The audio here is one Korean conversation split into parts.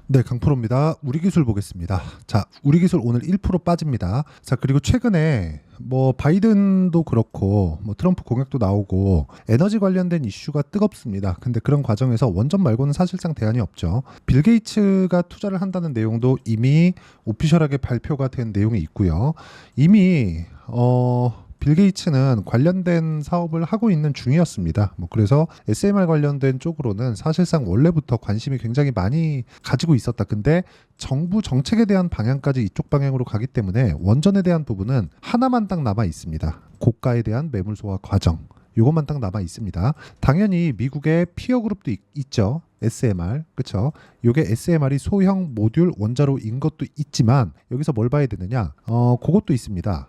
네, 강프로입니다. 우리 기술 보겠습니다. 자, 우리 기술 오늘 1% 빠집니다. 자, 그리고 최근에 뭐 바이든도 그렇고 뭐 트럼프 공약도 나오고 에너지 관련된 이슈가 뜨겁습니다. 근데 그런 과정에서 원전 말고는 사실상 대안이 없죠. 빌 게이츠가 투자를 한다는 내용도 이미 오피셜하게 발표가 된 내용이 있고요. 이미 빌 게이츠는 관련된 사업을 하고 있는 중이었습니다. 뭐 그래서 SMR 관련된 쪽으로는 사실상 원래부터 관심이 굉장히 많이 가지고 있었다. 근데 정부 정책에 대한 방향까지 이쪽 방향으로 가기 때문에 원전에 대한 부분은 하나만 딱 남아 있습니다. 고가에 대한 매물 소화 과정. 이것만 딱 남아 있습니다. 당연히 미국의 피어 그룹도 있죠. SMR, 그렇죠? 요게 SMR이 소형 모듈 원자로인 것도 있지만 여기서 뭘 봐야 되느냐? 그것도 있습니다.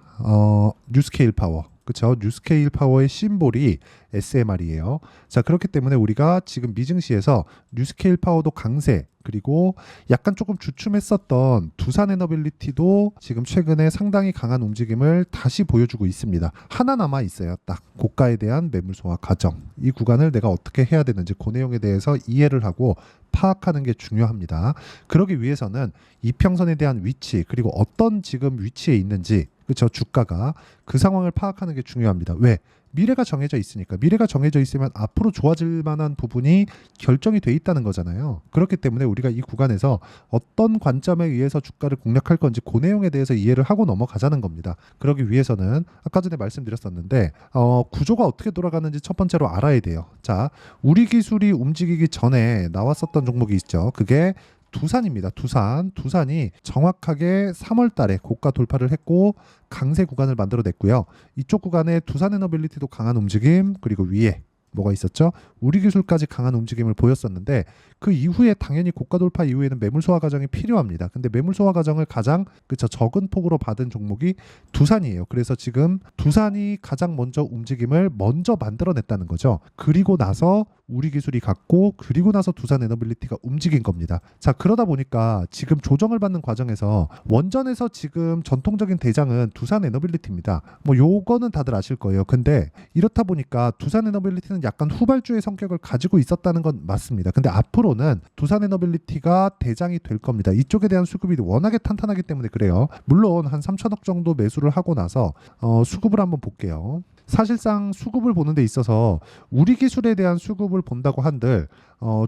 뉴스케일 파워. 그렇죠? 뉴스케일 파워의 심볼이 SMR이에요. 자, 그렇기 때문에 우리가 지금 미증시에서 뉴스케일 파워도 강세, 그리고 약간 조금 주춤했었던 두산 에너빌리티도 지금 최근에 상당히 강한 움직임을 다시 보여주고 있습니다. 하나 남아 있어요. 딱 고가에 대한 매물 소화 과정. 이 구간을 내가 어떻게 해야 되는지 그 내용에 대해서 이해를 하고 파악하는 게 중요합니다. 그러기 위해서는 이평선에 대한 위치, 그리고 어떤 지금 위치에 있는지, 그렇죠? 주가가 그 상황을 파악하는 게 중요합니다. 왜? 미래가 정해져 있으니까. 미래가 정해져 있으면 앞으로 좋아질 만한 부분이 결정이 돼 있다는 거잖아요. 그렇기 때문에 우리가 이 구간에서 어떤 관점에 의해서 주가를 공략할 건지 그 내용에 대해서 이해를 하고 넘어가자는 겁니다. 그러기 위해서는 아까 전에 말씀드렸었는데 구조가 어떻게 돌아가는지 첫 번째로 알아야 돼요. 자, 우리 기술이 움직이기 전에 나왔었던 종목이 있죠. 그게 두산입니다. 두산이 정확하게 3월 달에 고가 돌파를 했고 강세 구간을 만들어냈고요. 이쪽 구간에 두산 에너빌리티도 강한 움직임, 그리고 위에 뭐가 있었죠? 우리 기술까지 강한 움직임을 보였었는데 그 이후에 당연히 고가 돌파 이후에는 매물 소화 과정이 필요합니다. 근데 매물 소화 과정을 가장 적은 폭으로 받은 종목이 두산이에요. 그래서 지금 두산이 가장 먼저 움직임을 먼저 만들어냈다는 거죠. 그리고 나서 우리 기술이 갔고 그리고 나서 두산 에너빌리티가 움직인 겁니다. 자, 그러다 보니까 지금 조정을 받는 과정에서 원전에서 지금 전통적인 대장은 두산 에너빌리티입니다. 뭐 요거는 다들 아실 거예요. 근데 이렇다 보니까 두산 에너빌리티는 약간 후발주의 성격을 가지고 있었다는 건 맞습니다. 근데 앞으로는 두산 에너빌리티가 대장이 될 겁니다. 이쪽에 대한 수급이 워낙에 탄탄하기 때문에 그래요. 물론 한 3천억 정도 매수를 하고 나서 수급을 한번 볼게요. 사실상 수급을 보는 데 있어서 우리 기술에 대한 수급을 본다고 한들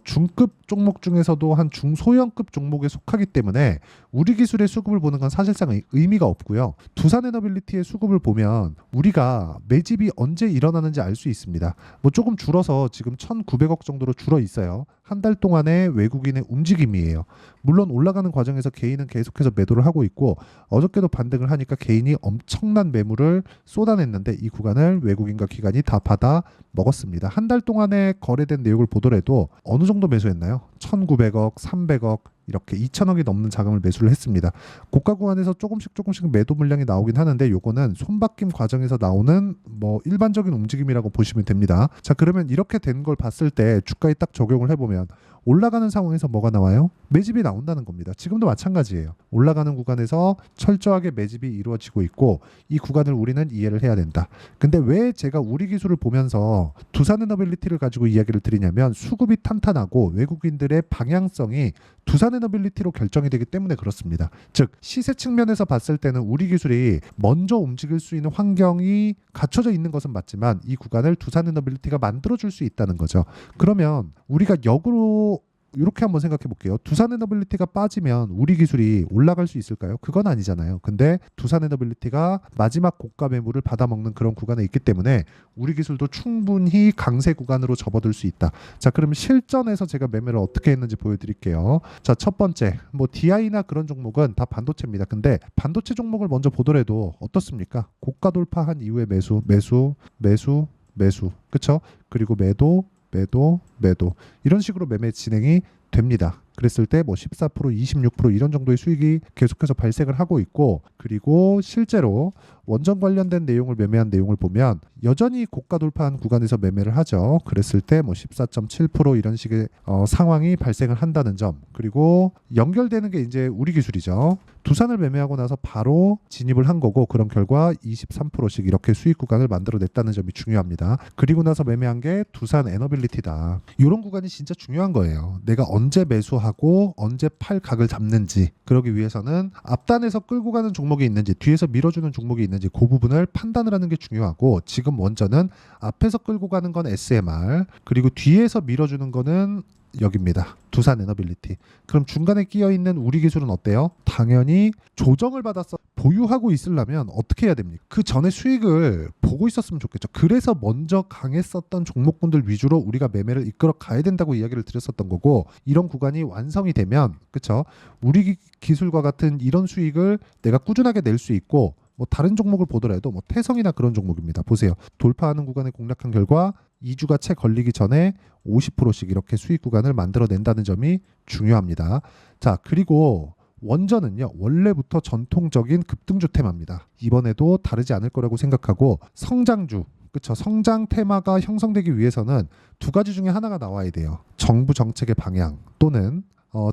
중급 종목 중에서도 한 중소형급 종목에 속하기 때문에 우리 기술의 수급을 보는 건 사실상 의미가 없고요. 두산 에너빌리티의 수급을 보면 우리가 매집이 언제 일어나는지 알 수 있습니다. 뭐 조금 줄어서 지금 1,900억 정도로 줄어 있어요. 한 달 동안의 외국인의 움직임이에요. 물론 올라가는 과정에서 개인은 계속해서 매도를 하고 있고 어저께도 반등을 하니까 개인이 엄청난 매물을 쏟아냈는데 이 구간을 외국인과 기관이 다 받아 먹었습니다. 한 달 동안에 거래된 내역을 보더라도 어느 정도 매수했나요? 1,900억, 300억 이렇게 2천억이 넘는 자금을 매수를 했습니다. 고가 구간에서 조금씩 매도 물량이 나오긴 하는데 요거는 손바뀜 과정에서 나오는 뭐 일반적인 움직임이라고 보시면 됩니다. 자, 그러면 이렇게 된 걸 봤을 때 주가에 딱 적용을 해보면 올라가는 상황에서 뭐가 나와요? 매집이 나온다는 겁니다. 지금도 마찬가지예요. 올라가는 구간에서 철저하게 매집이 이루어지고 있고 이 구간을 우리는 이해를 해야 된다. 근데 왜 제가 우리 기술을 보면서 두산 에너빌리티를 가지고 이야기를 드리냐면 수급이 탄탄하고 외국인들의 방향성이 두산 에너빌리티로 결정이 되기 때문에 그렇습니다. 즉 시세 측면에서 봤을 때는 우리 기술이 먼저 움직일 수 있는 환경이 갖춰져 있는 것은 맞지만 이 구간을 두산 에너빌리티가 만들어줄 수 있다는 거죠. 그러면 우리가 역으로 이렇게 한번 생각해 볼게요. 두산 에너빌리티가 빠지면 우리 기술이 올라갈 수 있을까요? 그건 아니잖아요. 근데 두산 에너빌리티가 마지막 고가 매물을 받아먹는 그런 구간에 있기 때문에 우리 기술도 충분히 강세 구간으로 접어들 수 있다. 자, 그럼 실전에서 제가 매매를 어떻게 했는지 보여드릴게요. 자, 첫 번째, 뭐 DI나 그런 종목은 다 반도체입니다. 근데 반도체 종목을 먼저 보더라도 어떻습니까? 고가 돌파한 이후에 매수, 그쵸? 그리고 매도 이런 식으로 매매 진행이 됩니다. 그랬을 때 뭐 14%, 26% 이런 정도의 수익이 계속해서 발생을 하고 있고 그리고 실제로 원전 관련된 내용을 매매한 내용을 보면 여전히 고가 돌파한 구간에서 매매를 하죠. 그랬을 때 뭐 14.7% 이런 식의 상황이 발생을 한다는 점. 그리고 연결되는 게 이제 우리 기술이죠. 두산을 매매하고 나서 바로 진입을 한 거고 그런 결과 23%씩 이렇게 수익 구간을 만들어냈다는 점이 중요합니다. 그리고 나서 매매한 게 두산 에너빌리티다. 이런 구간이 진짜 중요한 거예요. 내가 언제 매수하고 언제 팔 각을 잡는지 그러기 위해서는 앞단에서 끌고 가는 종목이 있는지 뒤에서 밀어주는 종목이 있는지 그 부분을 판단을 하는 게 중요하고 지금 원전은 앞에서 끌고 가는 건 SMR 그리고 뒤에서 밀어주는 거는 여기입니다. 두산 에너빌리티. 그럼 중간에 끼어 있는 우리 기술은 어때요? 당연히 조정을 받아서 보유하고 있으려면 어떻게 해야 됩니까? 그 전에 수익을 보고 있었으면 좋겠죠. 그래서 먼저 강했었던 종목군들 위주로 우리가 매매를 이끌어 가야 된다고 이야기를 드렸었던 거고 이런 구간이 완성이 되면 그쵸? 우리 기술과 같은 이런 수익을 내가 꾸준하게 낼 수 있고 뭐 다른 종목을 보더라도 뭐 태성이나 그런 종목입니다. 보세요. 돌파하는 구간을 공략한 결과 2주가 채 걸리기 전에 50%씩 이렇게 수익 구간을 만들어낸다는 점이 중요합니다. 자, 그리고 원전은요. 원래부터 전통적인 급등주 테마입니다. 이번에도 다르지 않을 거라고 생각하고 성장주, 그렇죠. 성장 테마가 형성되기 위해서는 두 가지 중에 하나가 나와야 돼요. 정부 정책의 방향 또는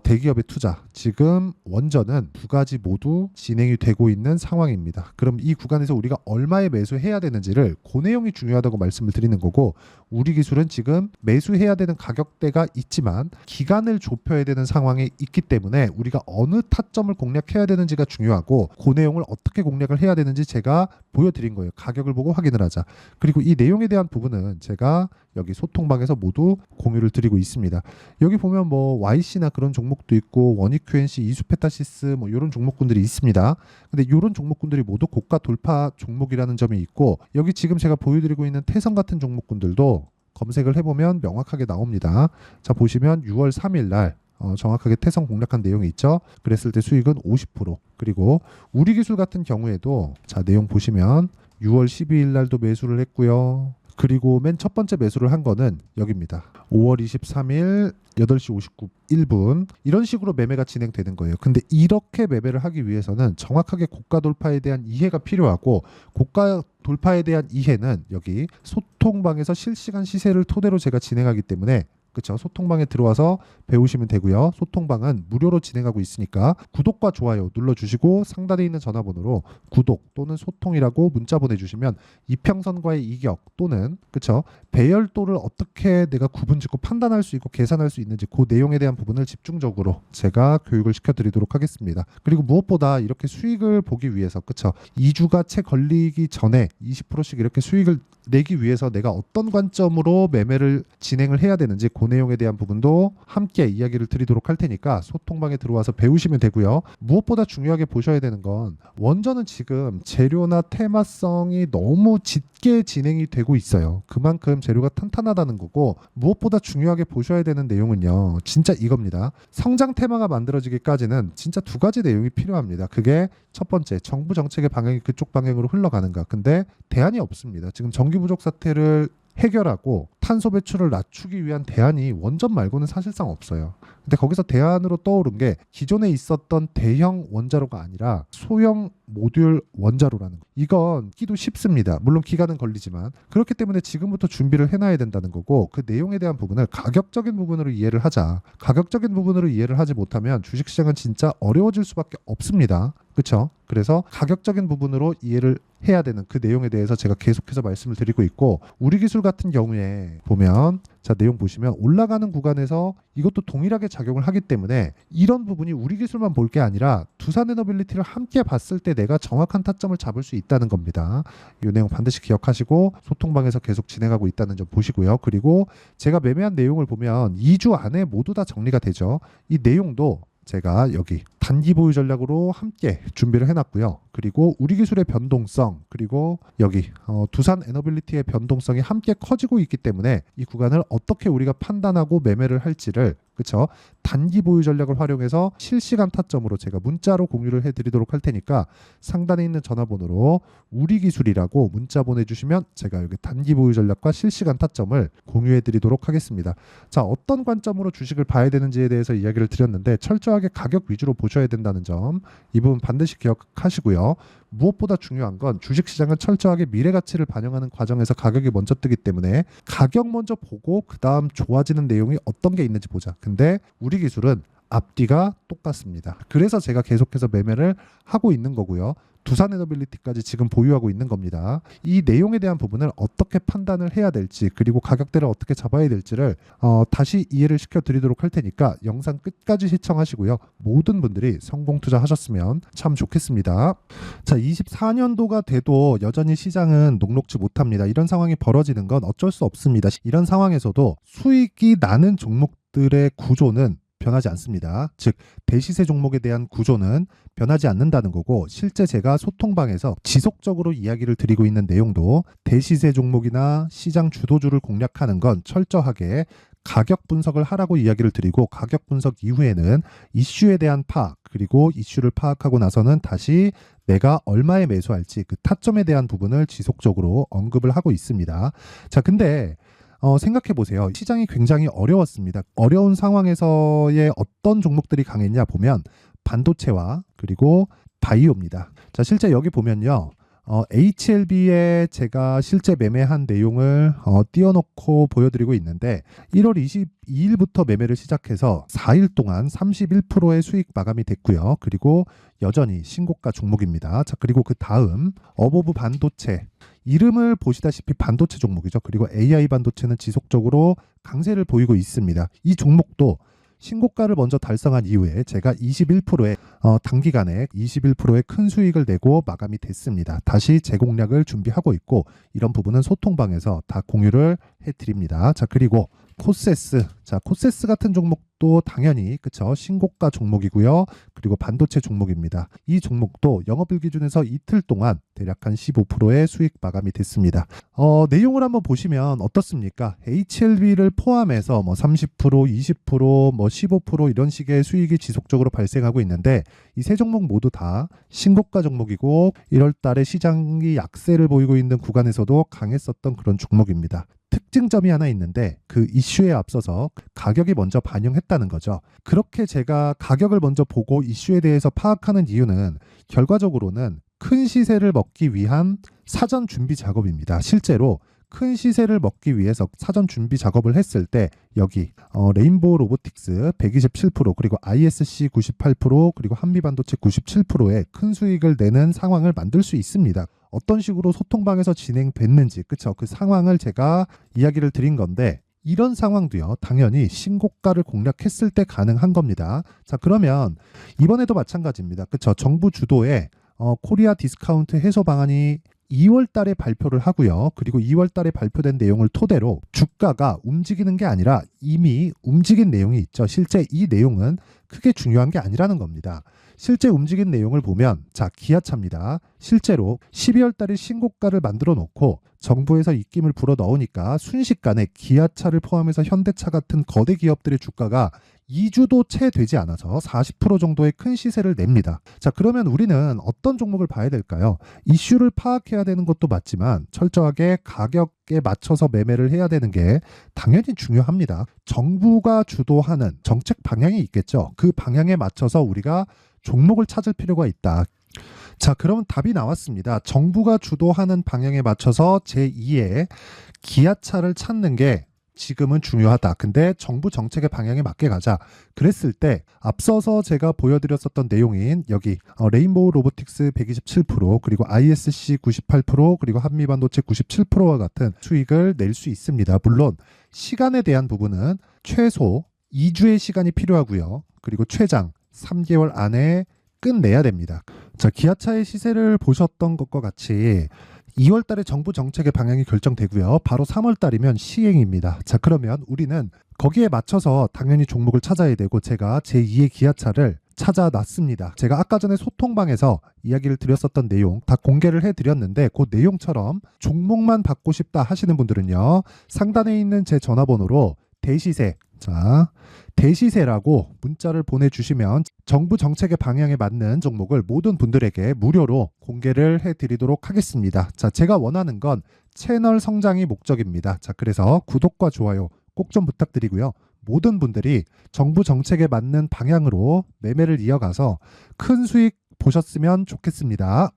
대기업의 투자. 지금 원전은 두 가지 모두 진행이 되고 있는 상황입니다. 그럼 이 구간에서 우리가 얼마에 매수해야 되는지를 그 내용이 중요하다고 말씀을 드리는 거고 우리 기술은 지금 매수해야 되는 가격대가 있지만 기간을 좁혀야 되는 상황에 있기 때문에 우리가 어느 타점을 공략해야 되는지가 중요하고 그 내용을 어떻게 공략을 해야 되는지 제가 보여드린 거예요. 가격을 보고 확인을 하자. 그리고 이 내용에 대한 부분은 제가 여기 소통방에서 모두 공유를 드리고 있습니다. 여기 보면 뭐 YC나 그런 종목도 있고 원익 QNC, 이수페타시스 뭐 이런 종목군들이 있습니다. 근데 이런 종목군들이 모두 고가 돌파 종목이라는 점이 있고 여기 지금 제가 보여드리고 있는 태성 같은 종목군들도 검색을 해보면 명확하게 나옵니다. 자 보시면 6월 3일 날 정확하게 태성 공략한 내용이 있죠. 그랬을 때 수익은 50%. 그리고 우리 기술 같은 경우에도 자 내용 보시면 6월 12일 날도 매수를 했고요. 그리고 맨 첫 번째 매수를 한 거는 여기입니다. 5월 23일 8시 59분 이런 식으로 매매가 진행되는 거예요. 근데 이렇게 매매를 하기 위해서는 정확하게 고가 돌파에 대한 이해가 필요하고 고가 돌파에 대한 이해는 여기 소통방에서 실시간 시세를 토대로 제가 진행하기 때문에 그렇죠. 소통방에 들어와서 배우시면 되고요. 소통방은 무료로 진행하고 있으니까 구독과 좋아요 눌러주시고 상단에 있는 전화번호로 구독 또는 소통이라고 문자 보내주시면 이평선과의 이격 또는 그렇죠. 배열도를 어떻게 내가 구분짓고 판단할 수 있고 계산할 수 있는지 그 내용에 대한 부분을 집중적으로 제가 교육을 시켜드리도록 하겠습니다. 그리고 무엇보다 이렇게 수익을 보기 위해서 그렇죠. 2주가 채 걸리기 전에 20%씩 이렇게 수익을 내기 위해서 내가 어떤 관점으로 매매를 진행을 해야 되는지 그 내용에 대한 부분도 함께 이야기를 드리도록 할 테니까 소통방에 들어와서 배우시면 되고요. 무엇보다 중요하게 보셔야 되는 건 원전은 지금 재료나 테마성이 너무 짙게 진행이 되고 있어요. 그만큼 재료가 탄탄하다는 거고 무엇보다 중요하게 보셔야 되는 내용은요. 진짜 이겁니다. 성장 테마가 만들어지기까지는 진짜 두 가지 내용이 필요합니다. 그게 첫 번째 정부 정책의 방향이 그쪽 방향으로 흘러가는가. 근데 대안이 없습니다. 지금 전기 부족 사태를 해결하고 탄소 배출을 낮추기 위한 대안이 원전 말고는 사실상 없어요. 근데 거기서 대안으로 떠오른 게 기존에 있었던 대형 원자로가 아니라 소형 모듈 원자로라는 거. 이건 끼도 쉽습니다. 물론 기간은 걸리지만 그렇기 때문에 지금부터 준비를 해놔야 된다는 거고 그 내용에 대한 부분을 가격적인 부분으로 이해를 하자. 가격적인 부분으로 이해를 하지 못하면 주식시장은 진짜 어려워질 수밖에 없습니다. 그렇죠? 그래서 가격적인 부분으로 이해를 해야 되는 그 내용에 대해서 제가 계속해서 말씀을 드리고 있고 우리 기술 같은 경우에 보면 자 내용 보시면 올라가는 구간에서 이것도 동일하게 작용을 하기 때문에 이런 부분이 우리 기술만 볼 게 아니라 두산 에너빌리티를 함께 봤을 때 내가 정확한 타점을 잡을 수 있다는 겁니다. 이 내용 반드시 기억하시고 소통방에서 계속 진행하고 있다는 점 보시고요. 그리고 제가 매매한 내용을 보면 2주 안에 모두 다 정리가 되죠. 이 내용도 제가 여기 단기 보유 전략으로 함께 준비를 해놨고요. 그리고 우리 기술의 변동성 그리고 여기 두산 에너빌리티의 변동성이 함께 커지고 있기 때문에 이 구간을 어떻게 우리가 판단하고 매매를 할지를 그렇죠. 단기 보유 전략을 활용해서 실시간 타점으로 제가 문자로 공유를 해드리도록 할 테니까 상단에 있는 전화번호로 우리 기술이라고 문자 보내주시면 제가 여기 단기 보유 전략과 실시간 타점을 공유해드리도록 하겠습니다. 자 어떤 관점으로 주식을 봐야 되는지에 대해서 이야기를 드렸는데 철저하게 가격 위주로 보셔야 된다는 점 이 부분 반드시 기억하시고요. 무엇보다 중요한 건 주식시장은 철저하게 미래 가치를 반영하는 과정에서 가격이 먼저 뜨기 때문에 가격 먼저 보고 그 다음 좋아지는 내용이 어떤 게 있는지 보자. 근데 우리 기술은 앞뒤가 똑같습니다. 그래서 제가 계속해서 매매를 하고 있는 거고요. 두산 에너빌리티까지 지금 보유하고 있는 겁니다. 이 내용에 대한 부분을 어떻게 판단을 해야 될지, 그리고 가격대를 어떻게 잡아야 될지를 다시 이해를 시켜드리도록 할 테니까 영상 끝까지 시청하시고요. 모든 분들이 성공 투자하셨으면 참 좋겠습니다. 자, 24년도가 돼도 여전히 시장은 녹록지 못합니다. 이런 상황이 벌어지는 건 어쩔 수 없습니다. 이런 상황에서도 수익이 나는 종목들의 구조는 변하지 않습니다. 즉 대시세 종목에 대한 구조는 변하지 않는다는 거고, 실제 제가 소통방에서 지속적으로 이야기를 드리고 있는 내용도 대시세 종목이나 시장 주도주를 공략하는 건 철저하게 가격 분석을 하라고 이야기를 드리고, 가격 분석 이후에는 이슈에 대한 파악, 그리고 이슈를 파악하고 나서는 다시 내가 얼마에 매수할지 그 타점에 대한 부분을 지속적으로 언급을 하고 있습니다. 자, 근데 생각해 보세요. 시장이 굉장히 어려웠습니다. 어려운 상황에서의 어떤 종목들이 강했냐 보면 반도체와 그리고 바이오입니다. 자, 실제 여기 보면요. HLB에 제가 실제 매매한 내용을 띄워놓고 보여드리고 있는데 1월 22일부터 매매를 시작해서 4일 동안 31%의 수익 마감이 됐고요. 그리고 여전히 신고가 종목입니다. 자, 그리고 그 다음 어보브 반도체, 이름을 보시다시피 반도체 종목이죠. 그리고 AI 반도체는 지속적으로 강세를 보이고 있습니다. 이 종목도 신고가를 먼저 달성한 이후에 제가 21%의 단기간에 21%의 큰 수익을 내고 마감이 됐습니다. 다시 재공략을 준비하고 있고, 이런 부분은 소통방에서 다 공유를 해드립니다. 자, 그리고 코세스. 자, 코세스 같은 종목도 당연히 그쵸, 신고가 종목이고요. 그리고 반도체 종목입니다. 이 종목도 영업일 기준에서 이틀 동안 대략 한 15%의 수익 마감이 됐습니다. 내용을 한번 보시면 어떻습니까? HLB를 포함해서 뭐 30%, 20%, 뭐 15% 이런 식의 수익이 지속적으로 발생하고 있는데, 이 세 종목 모두 다 신고가 종목이고 1월 달에 시장이 약세를 보이고 있는 구간에서도 강했었던 그런 종목입니다. 특징점이 하나 있는데 그 이슈에 앞서서 가격이 먼저 반영했다는 거죠. 그렇게 제가 가격을 먼저 보고 이슈에 대해서 파악하는 이유는 결과적으로는 큰 시세를 먹기 위한 사전 준비 작업입니다. 실제로 큰 시세를 먹기 위해서 사전 준비 작업을 했을 때 여기 레인보우 로보틱스 127%, 그리고 ISC 98%, 그리고 한미반도체 97%의 큰 수익을 내는 상황을 만들 수 있습니다. 어떤 식으로 소통방에서 진행됐는지, 그쵸? 그 상황을 제가 이야기를 드린 건데, 이런 상황도요, 당연히 신고가를 공략했을 때 가능한 겁니다. 자, 그러면 이번에도 마찬가지입니다. 그쵸? 정부 주도의 코리아 디스카운트 해소 방안이 2월 달에 발표를 하고요. 그리고 2월 달에 발표된 내용을 토대로 주가가 움직이는 게 아니라 이미 움직인 내용이 있죠. 실제 이 내용은 크게 중요한 게 아니라는 겁니다. 실제 움직인 내용을 보면, 자, 기아차입니다. 실제로 12월 달에 신고가를 만들어 놓고 정부에서 입김을 불어 넣으니까 순식간에 기아차를 포함해서 현대차 같은 거대 기업들의 주가가 2주도 채 되지 않아서 40% 정도의 큰 시세를 냅니다. 자, 그러면 우리는 어떤 종목을 봐야 될까요? 이슈를 파악해야 되는 것도 맞지만 철저하게 가격에 맞춰서 매매를 해야 되는 게 당연히 중요합니다. 정부가 주도하는 정책 방향이 있겠죠. 그 방향에 맞춰서 우리가 종목을 찾을 필요가 있다. 자, 그러면 답이 나왔습니다. 정부가 주도하는 방향에 맞춰서 제2의 기아차를 찾는 게 지금은 중요하다. 근데 정부 정책의 방향에 맞게 가자. 그랬을 때 앞서서 제가 보여드렸었던 내용인 여기 레인보우 로보틱스 127%, 그리고 ISC 98%, 그리고 한미반도체 97%와 같은 수익을 낼 수 있습니다. 물론 시간에 대한 부분은 최소 2주의 시간이 필요하고요. 그리고 최장 3개월 안에 끝내야 됩니다. 자, 기아차의 시세를 보셨던 것과 같이 2월 달에 정부 정책의 방향이 결정되고요. 바로 3월 달이면 시행입니다. 자, 그러면 우리는 거기에 맞춰서 당연히 종목을 찾아야 되고, 제가 제2의 기아차를 찾아놨습니다. 제가 아까 전에 소통방에서 이야기를 드렸었던 내용 다 공개를 해드렸는데, 그 내용처럼 종목만 받고 싶다 하시는 분들은요, 상단에 있는 제 전화번호로 대시세, 자, 대시세라고 문자를 보내주시면 정부 정책의 방향에 맞는 종목을 모든 분들에게 무료로 공개를 해드리도록 하겠습니다. 자, 제가 원하는 건 채널 성장이 목적입니다. 자, 그래서 구독과 좋아요 꼭 좀 부탁드리고요. 모든 분들이 정부 정책에 맞는 방향으로 매매를 이어가서 큰 수익 보셨으면 좋겠습니다.